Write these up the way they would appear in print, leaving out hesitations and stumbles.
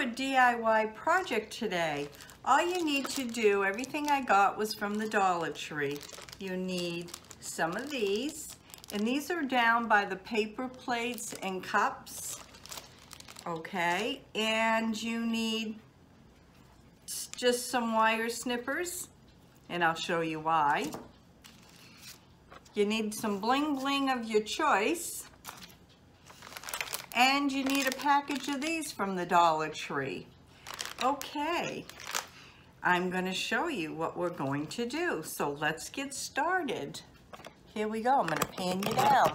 a DIY project today. All you need to do, everything I got was from the Dollar Tree. You need some of these, and these are down by the paper plates and cups. Okay, and you need just some wire snippers, and I'll show you why. You need some bling bling of your choice, and you need a package of these from the Dollar Tree. Okay, I'm going to show you what we're going to do, so let's get started. Here we go. I'm going to pan you down.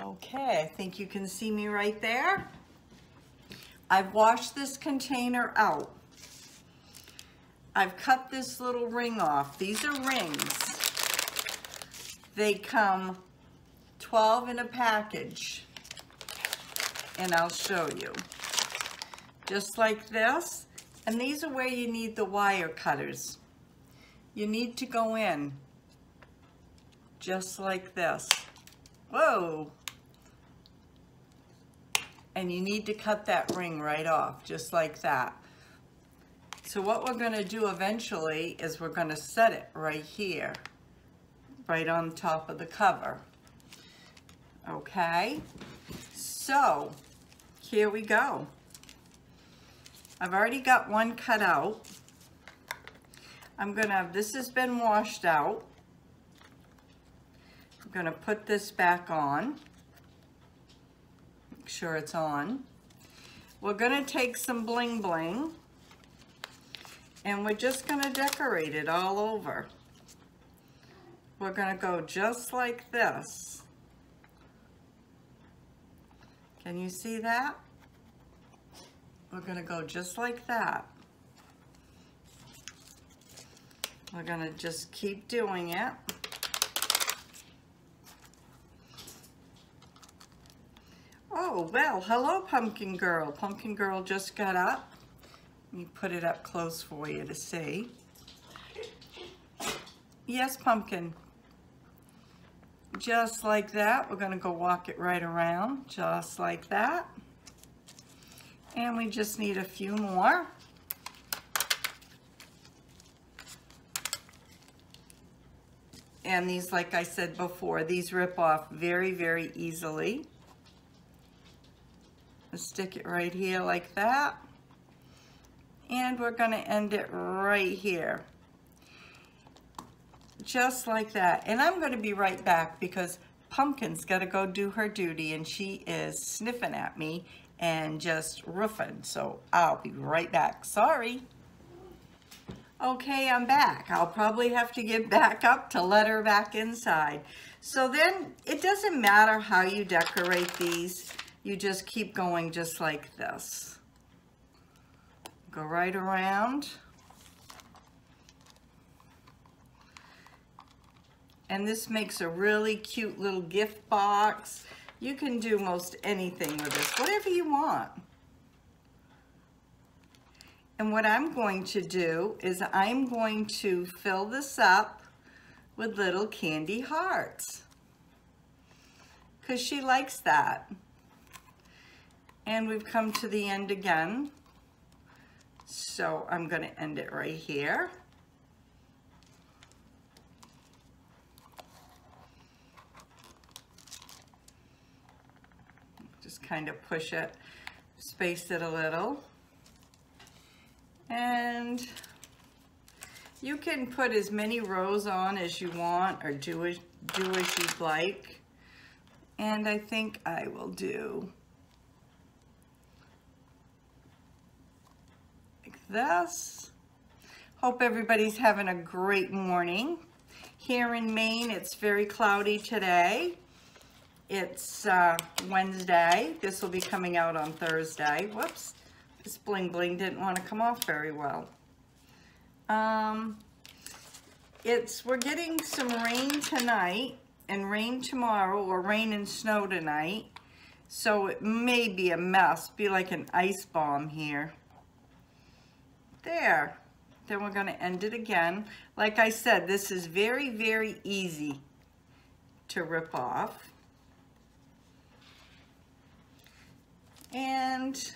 Okay, I think you can see me right there. I've washed this container out. I've cut this little ring off. These are rings. They come 12 in a package, and I'll show you. Just like this, and these are where you need the wire cutters. You need to go in just like this. Whoa! And you need to cut that ring right off, just like that. So what we're gonna do eventually is we're gonna set it right here, right on top of the cover. Okay, so here we go. I've already got one cut out. This has been washed out. I'm gonna put this back on. Make sure it's on. We're gonna take some bling bling, and we're just gonna decorate it all over. We're gonna go just like this. Can you see that? We're gonna go just like that. We're gonna just keep doing it. Oh, well, hello, Pumpkin Girl. Pumpkin Girl just got up. Let me put it up close for you to see. Yes, Pumpkin. Just like that. We're gonna go walk it right around, just like that. And we just need a few more. And these, like I said before, these rip off very, very easily. Let's stick it right here like that. And we're gonna end it right here. Just like that. And I'm gonna be right back because Pumpkin's gotta go do her duty, and she is sniffing at me and just roofing. So I'll be right back. Sorry. Okay, I'm back. I'll probably have to get back up to let her back inside. So then it doesn't matter how you decorate these. You just keep going just like this. Go right around. And this makes a really cute little gift box. You can do most anything with this, whatever you want. And what I'm going to do is I'm going to fill this up with little candy hearts, because she likes that. And we've come to the end again. So I'm going to end it right here. Just kind of push it, space it a little. And you can put as many rows on as you want, or do as you'd like. And I think I will do like this. Hope everybody's having a great morning. Here in Maine, it's very cloudy today. It's Wednesday. This will be coming out on Thursday. Whoops. This bling bling didn't want to come off very well. We're getting some rain tonight and rain tomorrow, or rain and snow tonight. So it may be a mess, be like an ice bomb here. There. Then we're going to end it again. Like I said, this is very, very easy to rip off. And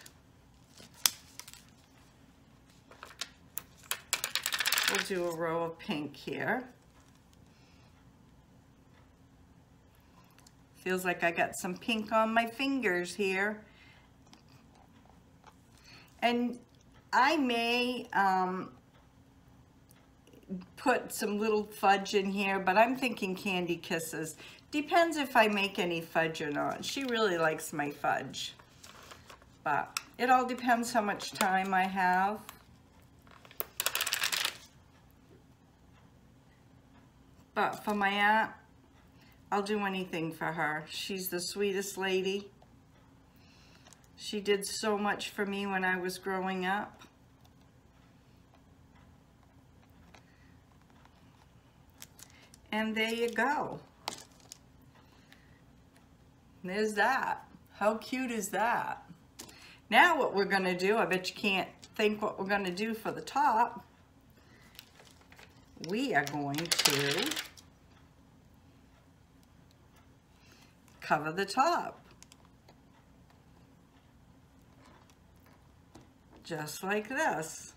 we'll do a row of pink here. Feels like I got some pink on my fingers here. And I may put some little fudge in here, but I'm thinking Candy Kisses. Depends if I make any fudge or not. She really likes my fudge. But it all depends how much time I have. But for my aunt, I'll do anything for her. She's the sweetest lady. She did so much for me when I was growing up. And there you go. There's that. How cute is that? Now what we're gonna do, I bet you can't think what we're gonna do for the top. We are going to cover the top. Just like this.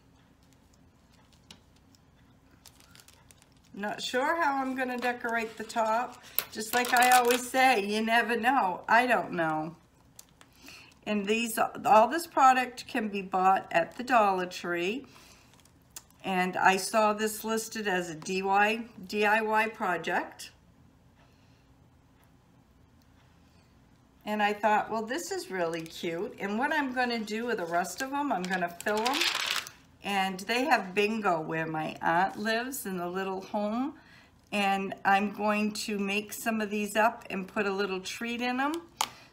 Not sure how I'm gonna decorate the top. Just like I always say, you never know. I don't know. And all this product can be bought at the Dollar Tree. And I saw this listed as a DIY project. And I thought, well, this is really cute. And what I'm gonna do with the rest of them, I'm gonna fill them. And they have bingo where my aunt lives in the little home. And I'm going to make some of these up and put a little treat in them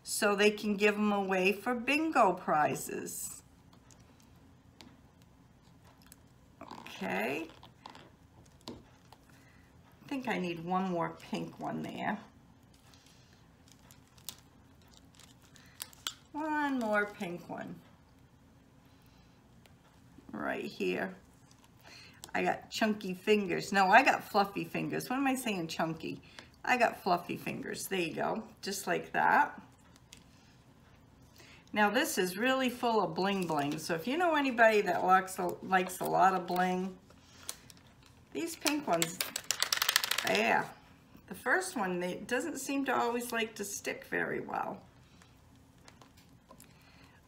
so they can give them away for bingo prizes. Okay. I think I need one more pink one there. One more pink one. Right here. I got chunky fingers. No, I got fluffy fingers. What am I saying, chunky? I got fluffy fingers. There you go. Just like that. Now this is really full of bling bling. So if you know anybody that likes a lot of bling, these pink ones, yeah. The first one, it doesn't seem to always like to stick very well.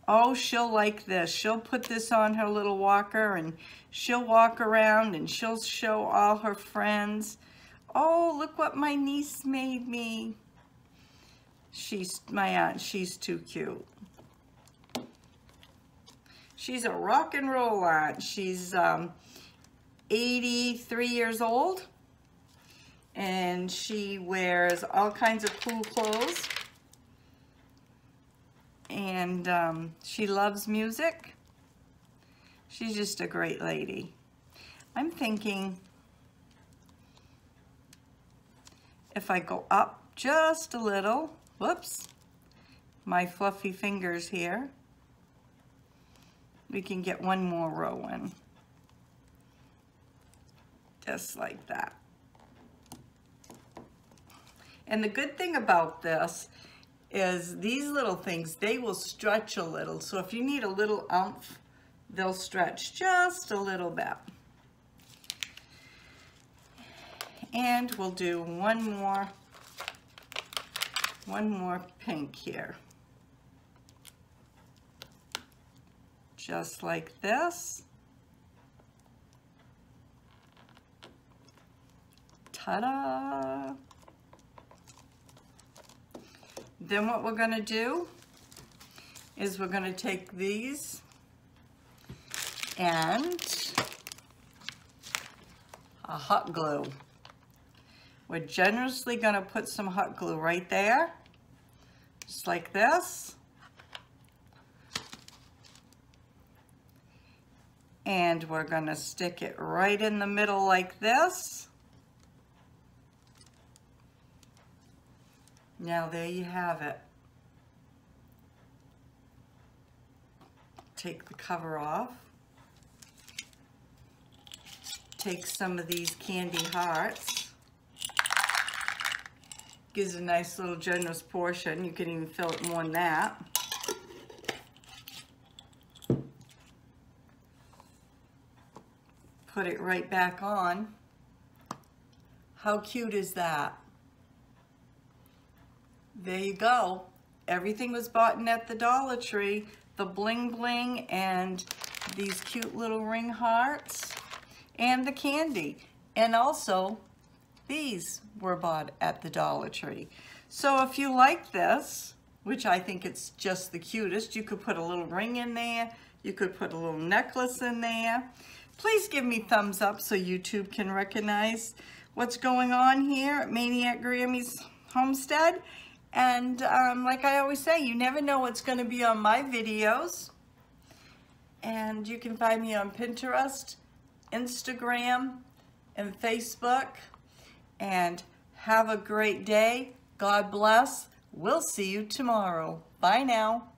Oh, she'll like this. She'll put this on her little walker and she'll walk around and she'll show all her friends. Oh, look what my niece made me. My aunt, she's too cute. She's a rock and roll aunt. She's 83 years old and she wears all kinds of cool clothes. And she loves music. She's just a great lady. I'm thinking if I go up just a little, whoops, my fluffy fingers here, we can get one more row in. Just like that. And the good thing about this is these little things, they will stretch a little. So if you need a little oomph, they'll stretch just a little bit. And we'll do one more pink here. Just like this. Ta-da! Then what we're gonna do is we're gonna take these and a hot glue. We're generously gonna put some hot glue right there, just like this. And we're gonna stick it right in the middle like this. Now there you have it. Take the cover off. Take some of these candy hearts. Gives a nice little generous portion. You can even fill it more than that. put it right back on. How cute is that? There you go. Everything was bought in at the Dollar Tree. The bling bling and these cute little ring hearts and the candy. And also, these were bought at the Dollar Tree. So if you like this, which I think it's just the cutest, you could put a little ring in there. You could put a little necklace in there. Please give me thumbs up so YouTube can recognize what's going on here at MAINEiac Grammie's Homestead. And like I always say, you never know what's going to be on my videos. And you can find me on Pinterest, Instagram, and Facebook. And have a great day. God bless. We'll see you tomorrow. Bye now.